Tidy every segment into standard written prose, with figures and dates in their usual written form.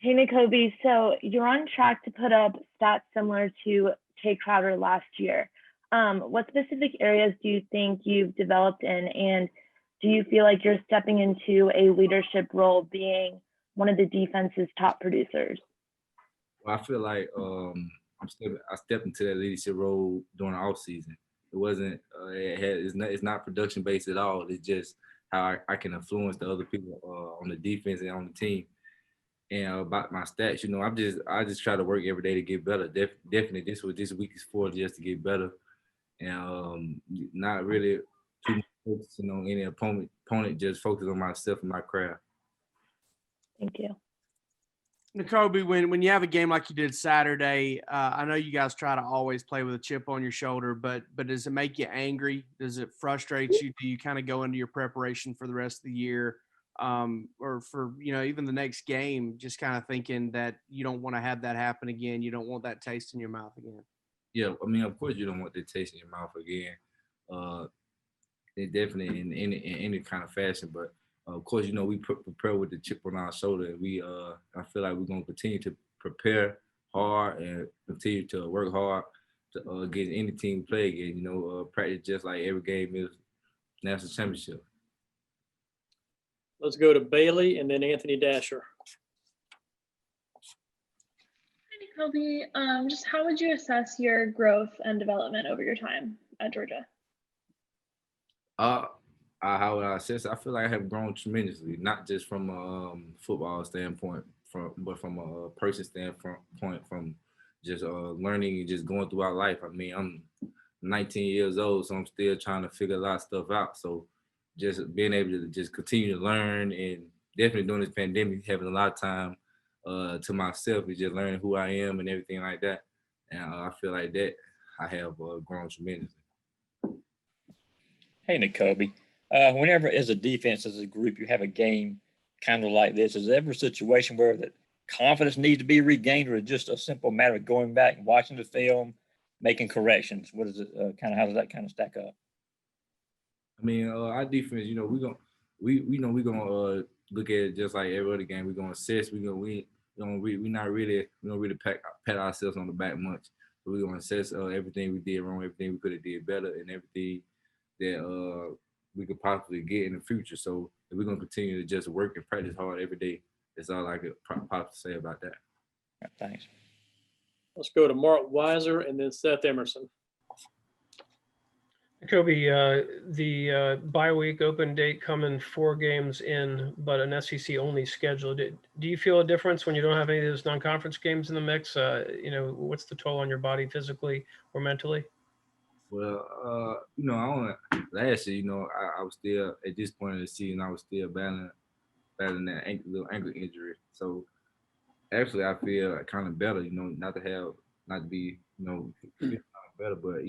Hey, Nakobe. So you're on track to put up stats similar to Tay Crowder last year. What specific areas do you think you've developed in, and do you feel like you're stepping into a leadership role being one of the defense's top producers? Well, I feel like I stepped into that leadership role during the off season. It wasn't it's not production based at all. It's just how I can influence the other people on the defense and on the team. And about my stats, I just try to work every day to get better. Definitely, this what this week is for, just to get better, and not really too much focusing on any opponent. Just focus on myself and my craft. Thank you. Nakobe, when you have a game like you did Saturday, I know you guys try to always play with a chip on your shoulder, but does it make you angry? Does it frustrate you? Do you kind of go into your preparation for the rest of the year, or for even the next game, just kind of thinking that you don't want to have that happen again? You don't want that taste in your mouth again. Yeah, I mean, of course, you don't want the taste in your mouth again. Uh, it definitely in any kind of fashion, but of course, we prepare with the chip on our shoulder. I feel like we're gonna continue to prepare hard and continue to work hard to get any team we play again. Practice just like every game is national championship. Let's go to Bailey and then Anthony Dasher. Hi, Kobe. Just how would you assess your growth and development over your time at Georgia? How would I assess it? I feel like I have grown tremendously, not just from a football standpoint, but from a person standpoint, from just learning and just going throughout life. I mean, I'm 19 years old, so I'm still trying to figure a lot of stuff out. So just being able to just continue to learn, and definitely during this pandemic, having a lot of time to myself and just learning who I am and everything like that. And I feel like that I have grown tremendously. Hey, Nakobe. Whenever as a defense, as a group, you have a game kind of like this, is there ever a situation where that confidence needs to be regained, or just a simple matter of going back and watching the film, making corrections? What is it how does that kind of stack up? I mean, our defense, we're gonna look at it just like every other game. We're gonna assess. We don't really pat ourselves on the back much. But we're gonna assess everything we did wrong, everything we could have did better, and everything that we could possibly get in the future. So we're gonna continue to just work and practice hard every day. That's all I could possibly say about that. Right, thanks. Let's go to Mark Weiser and then Seth Emerson. Kobe, the bye week open date coming 4 games in, but an SEC only schedule. Do you feel a difference when you don't have any of those non-conference games in the mix? What's the toll on your body physically or mentally? Well, last year, I was still at this point of the season, I was still battling that little ankle injury. So actually, I feel kind of better, not to be, better, but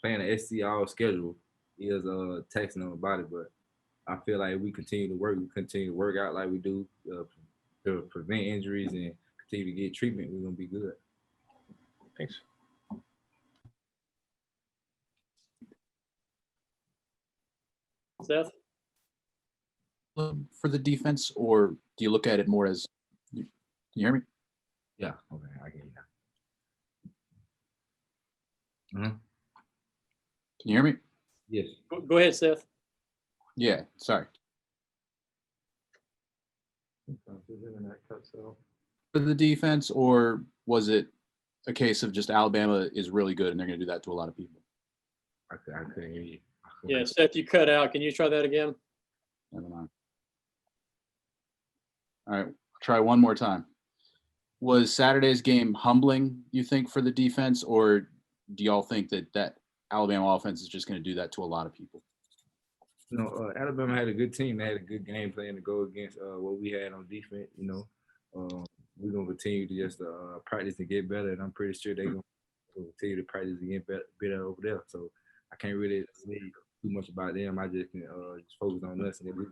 playing an SC schedule is taxing on the body. But I feel like we continue to work out like we do to prevent injuries and continue to get treatment, we're gonna be good. Thanks. Seth? For the defense, or do you look at it more as, can you hear me? Yeah, okay, I get you now. Can you hear me? Yes. Go ahead, Seth. Yeah, sorry. For the defense, or was it a case of just Alabama is really good and they're going to do that to a lot of people? I couldn't hear you. Yeah, Seth, you cut out. Can you try that again? Never mind. All right, I'll try one more time. Was Saturday's game humbling, you think, for the defense, or do y'all think that Alabama offense is just going to do that to a lot of people? Alabama had a good team. They had a good game plan to go against what we had on defense. We're gonna continue to just practice and get better, and I'm pretty sure they're gonna continue to practice and get better over there. So I can't really say too much about them. I just can just focus on us. And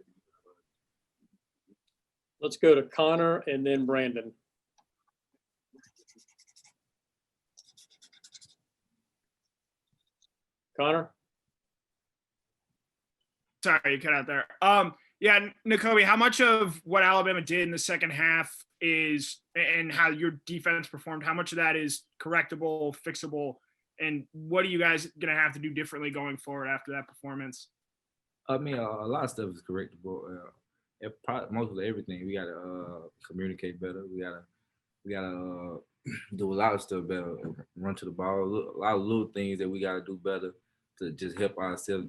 Let's go to Connor and then Brandon. Connor? Sorry, you cut out there. Yeah, Nakobe, how much of what Alabama did in the second half is, and how your defense performed, how much of that is correctable, fixable, and what are you guys going to have to do differently going forward after that performance? I mean, a lot of stuff is correctable. Mostly everything. We gotta communicate better. We gotta do a lot of stuff better. Run to the ball. A lot of little things that we gotta do better to just help ourselves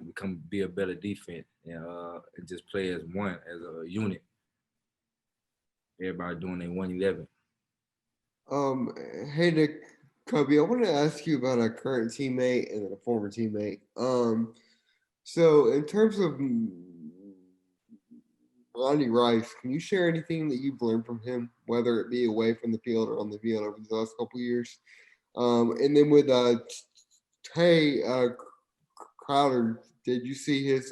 be a better defense and just play as one, as a unit. Everybody doing their 111. Hey Nick, Kobe, I want to ask you about a current teammate and then a former teammate. So in terms of Ronnie Rice, can you share anything that you've learned from him, whether it be away from the field or on the field over the last couple of years? And then with Tay Crowder, did you see his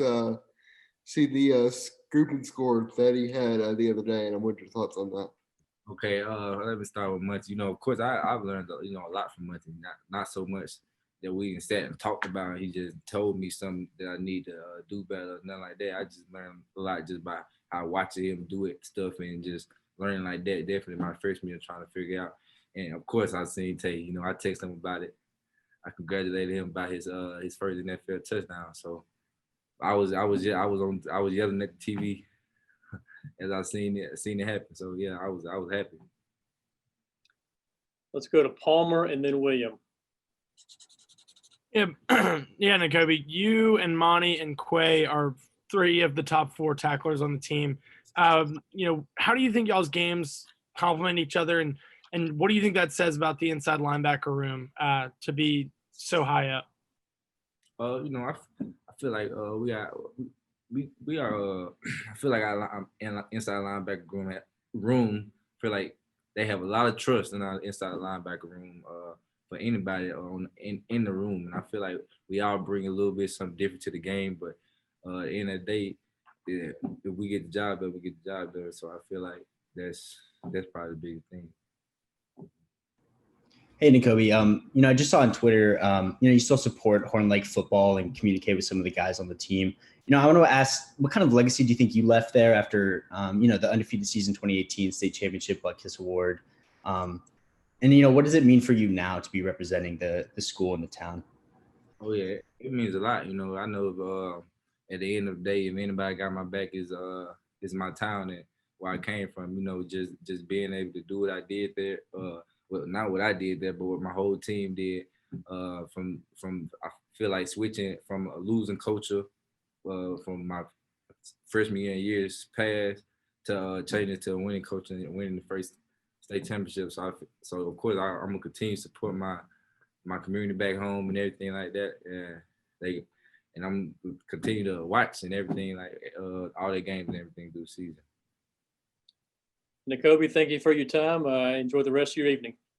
scoop and score that he had the other day? And I want your thoughts on that. Okay, let me start with Muncie. Of course, I've learned a lot from Muncie. Not so much that we sat and talked about. He just told me something that I need to do better, nothing like that. I just learned a lot just by watching him do it stuff and just learning like that. Definitely my freshman year trying to figure out. And of course, I seen Tay. I texted him about it. I congratulated him about his first NFL touchdown. So I was yelling at the TV as I seen it happen. So yeah, I was happy. Let's go to Palmer and then William. Yeah, yeah, Nakobe, you and Monty and Quay are three of the top 4 tacklers on the team. How do you think y'all's games complement each other, and what do you think that says about the inside linebacker room to be so high up? I feel like we are. I feel like our inside linebacker room. Feel like they have a lot of trust in our inside linebacker room for anybody in the room, and I feel like we all bring a little bit something different to the game. But at the end of the day, yeah, if we get the job done, we get the job done. So I feel like that's probably the big thing. Hey, Nakobe. I just saw on Twitter, you still support Horn Lake football and communicate with some of the guys on the team. I want to ask, what kind of legacy do you think you left there after, the undefeated season 2018 state championship, Buck Kiss Award? And what does it mean for you now to be representing the school and the town? Oh yeah, it means a lot. I know at the end of the day, if anybody got my back is my town and where I came from. Just being able to do what I did there. Well, not what I did there, but what my whole team did. From I feel like switching from a losing culture from my freshman year and years past to changing to a winning culture and winning the first state championship. So of course I'm gonna continue to support my community back home and everything like that. And I'm continue to watch and everything like all their games and everything through the season. Nakobe, thank you for your time. Enjoy the rest of your evening.